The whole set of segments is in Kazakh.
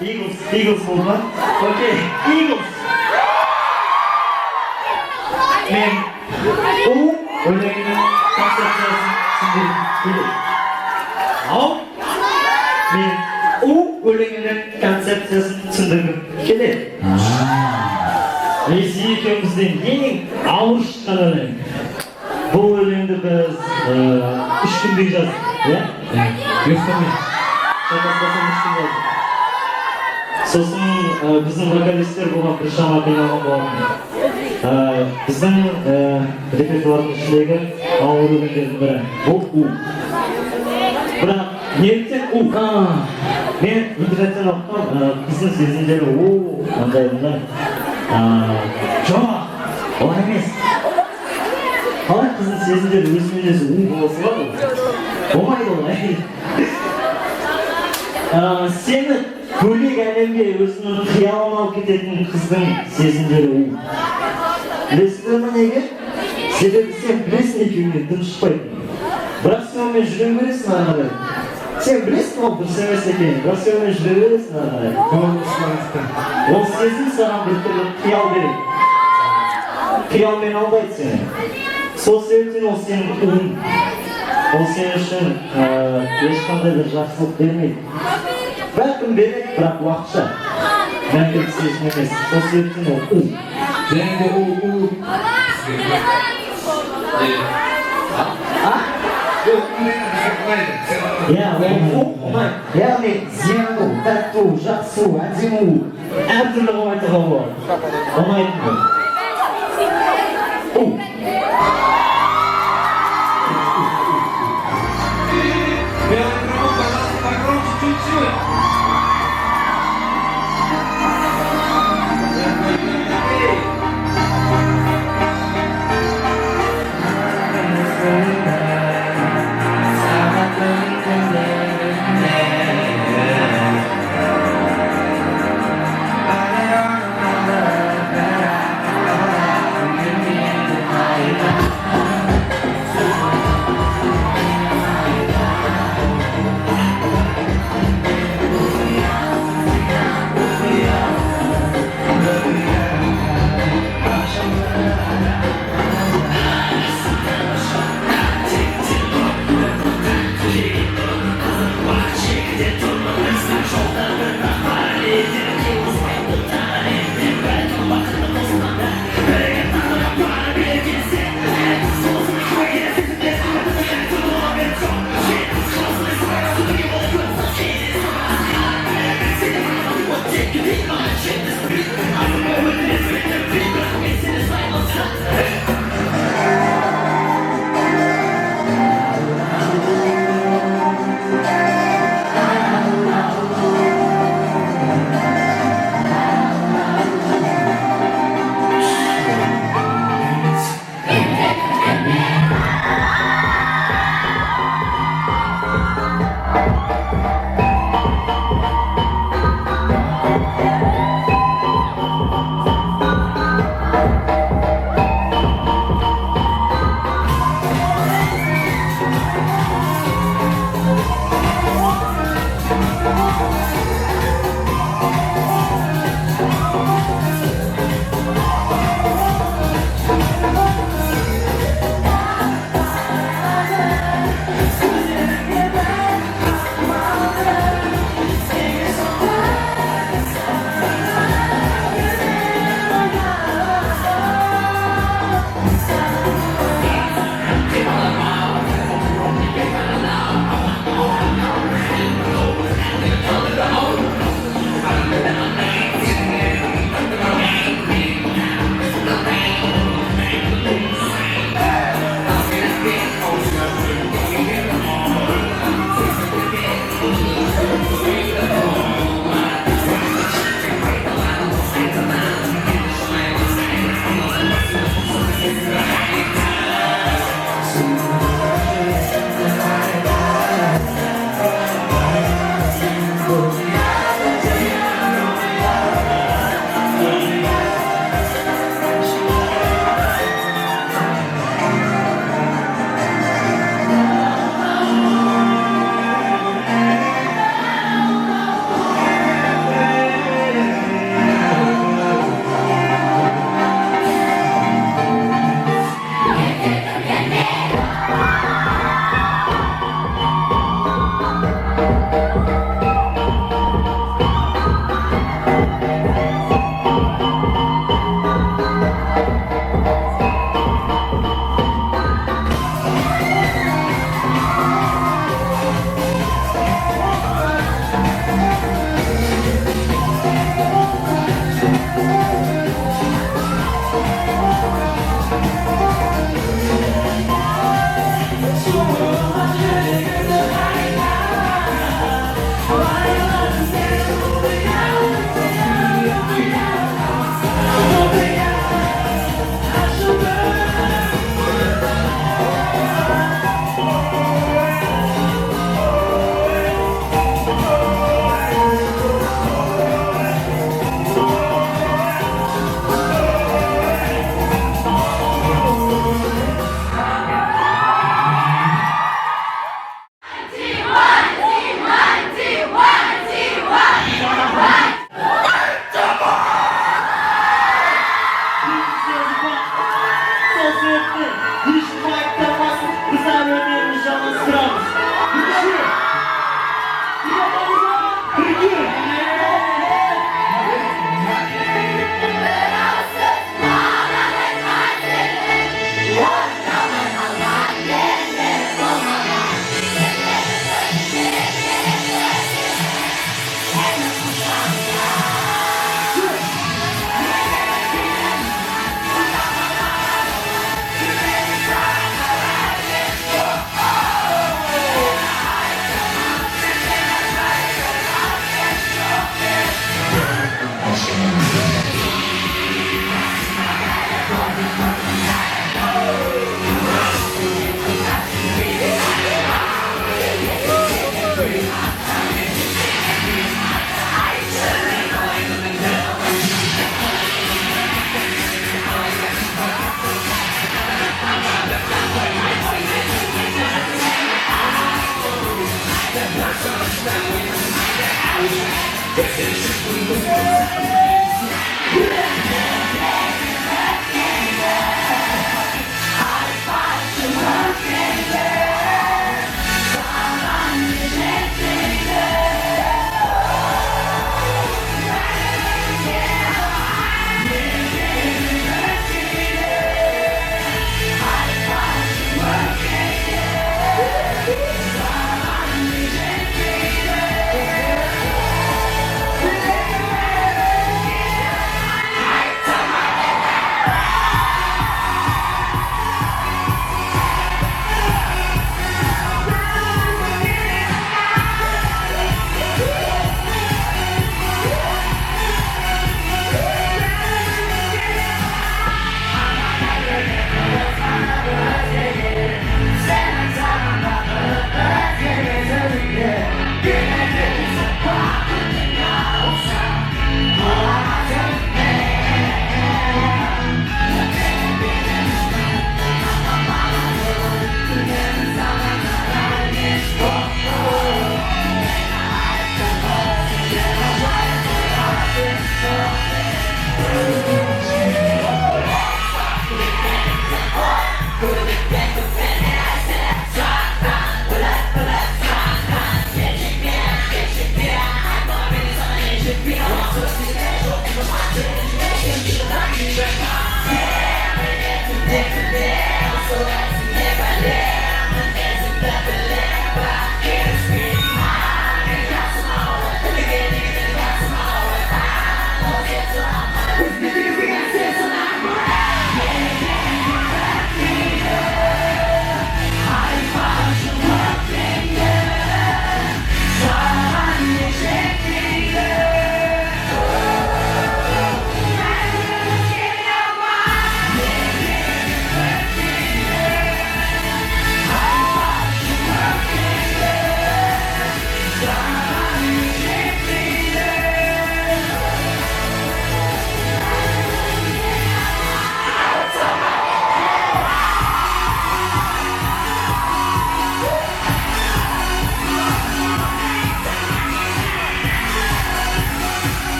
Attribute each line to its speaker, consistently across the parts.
Speaker 1: Eagles болды ма? Окей, Eagles. Мен өлеңінің концепциясын түсіндіргім келеді. Ау? Мен өлеңінің концепциясын түсіндіргім келеді. Есі екеумізден ең ауыр шыққан өлең. Бұл өлеңді біз 3 күндей жаздық, иә? Ұйықтамай. Шатаспасам 3 күн жаздық. Сосын біздің вокалистер бұған біршама қиналған болатын. Біздің репертуардың ішіндегі ауыр өлеңдердің бірі. Бұл Бірақ неліктен Мен интернеттен оқыған қыздың сезімдері андай. Жоқ, олай емес. Қалай қыздың сезімдері өзімен өзі болса болады? Болмайды олай. Сені бөлек әлемге өзінің қиялын алып кететін қыздың сезімдері Білесіздер ме неге? Себебі сен білесің екеуінен дым шықпайтын. Бірақ сен онымен жүре бересің ары қарай. Сен білесің ол дұрыс емес екенін, бірақ сен онымен жүре бересің ары қарай. Ол сезім саған бір түрлі қиял береді. Қиялмен алдайды сені. Сол себептен ол сенің ұлың. Ол сен үшін ешқандай бір жақсылық бермейді. Бәлкім береді, бірақ уақытша. Мәңгілік сезім емес. Сол себептен ол ұл.
Speaker 2: Және де ол
Speaker 1: яғни зияну, тәтті, жақсы, әдемі әртүрлі қылып айтуға болады. Ұнайтын ғой.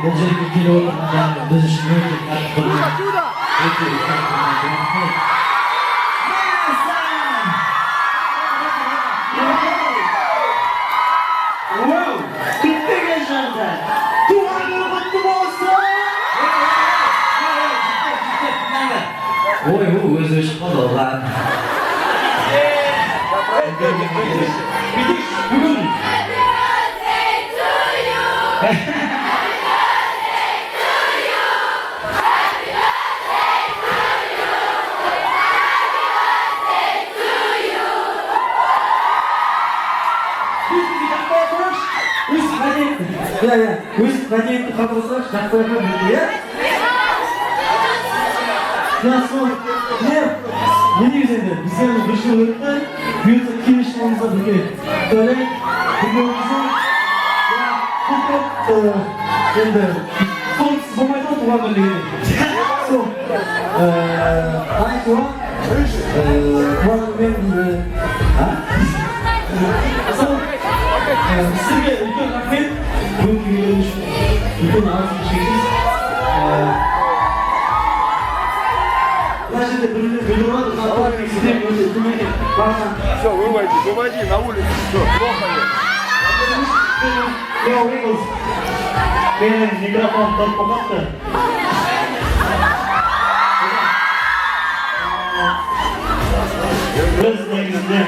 Speaker 1: бұл жерге келіп отырғандарыңыз біз үшін өте қатты
Speaker 2: күтпеген жағдай туған күні құтты болсын.
Speaker 1: ой өзі өшіп қалды оған бүгін
Speaker 2: өз мәдениетті қалдырсақ жақтайға білді, иә? Сол, не негізінде бізден бір жыл өтті, бұйыртса келесі жылымызда бірге бөлек, бірге өткізу, енді қолсыз болмайды ғой туған күн дегенде. Сол, туған күнмен сізге үлкен рахмет. Бүгін келген үшін үлкен алғысым шексіз. Мына жерде біреулер білдіріп жатыр, сіздер өте көмек барына.
Speaker 3: Все, выводи на улицу, все, плохо нет.
Speaker 2: Менің микрофон тартып қалыпты. Біз негізінде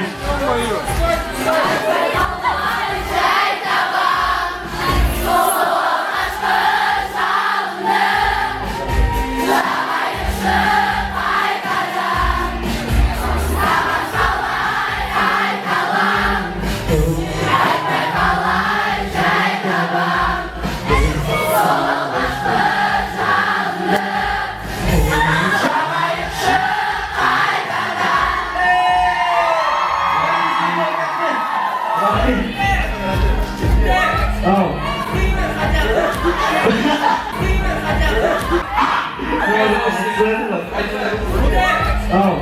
Speaker 1: Ау. Ау.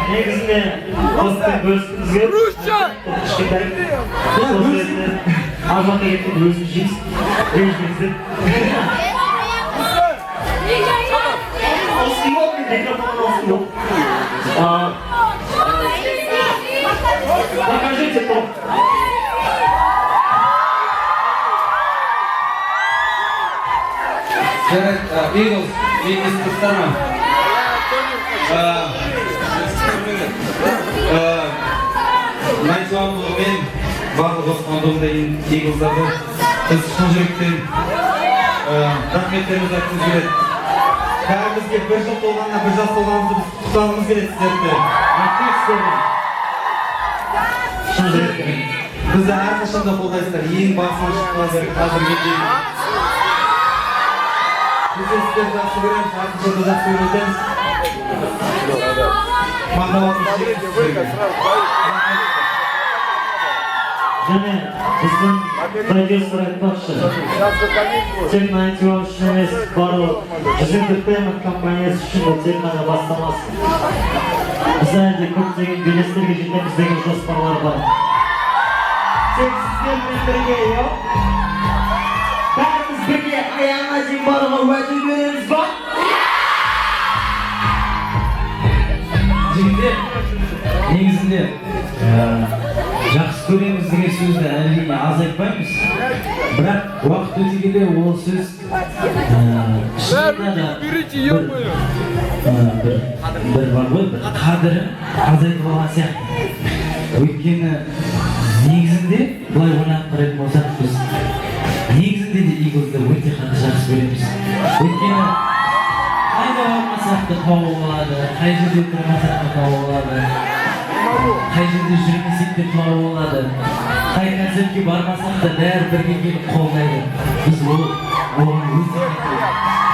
Speaker 1: Негізінде қосты бөлісімізге кішкентай Алматы кеткен өзін жейіз ренжімеңіздер. Аусы yok mu? Mikrofon аусы yok. Покажите топ.
Speaker 4: Жарайды, Eagles, мен естіп Найтуамлығымен барлық османдығында Eagles'дарды біз шын жүректен рахметтерімізді айтқымыз келеді. Бәрімізге бір жыл толғанына бір жас толғанымызды біз құттықтағымыз келеді сіздерді.
Speaker 1: Рахмет сіздерге. Шын жүректен.
Speaker 4: Бізді әрқашанда қолдайсыздар, ең басынан шыққандар қазірге дейін. Біз сіздерді жақсы көреміз, артыншылды жақсы көреміз.
Speaker 1: Және біздің продюсер айтпақшы, тек Найтуам үшін емес, барлық Entertainment компаниясы үшін бұл тек қана бастамасы. Біз әлде көптеген белестерге жетеміз деген жоспарлар бар. Тек сіздермен бірге, бәріміз бірге аяғына дейін баруға уәде береміз ба?
Speaker 2: Жігіттер, негізінде жақсы көреміз деген сөзді әрине аз айтпаймыз. Бірақ уақыт өте келе ол сөз шынында да бір бар ғой, бір қадірі азайтып алған сияқты. Өйткені негізінде былай ойланып қарайтын болсақ біз негізінде де Eagles'ды өте қатты жақсы көреміз. Өйткені қайда бармасақ та тауып алады, қай жерде тұрмасақ та тауып алады, қай жерде жүрмесек те тауып алады, қай концертке бармасақ та бәрі бірге келіп қолдайды. Біз оған өте қатты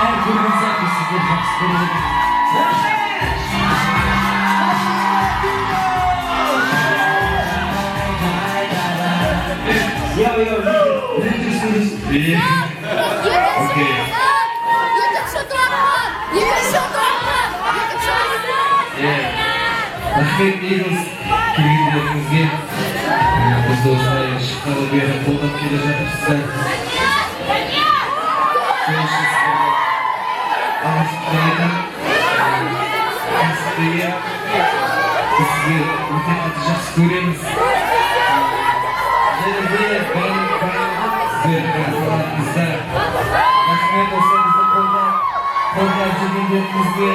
Speaker 2: әр көрген сайын біз сіздерді жақсы көреміз.
Speaker 4: Рахмет Eagles келгендеріңізге. Бізді осылай шыққалы бері қолдап келе жатырсыздар. Сол үшін сіздерге алғысымды айтамын. Сіздерге өте қатты жақсы көреміз. Және де сіздердің салатыңыздар. Рахмет осы бізді қолдап жүргендеріңізге.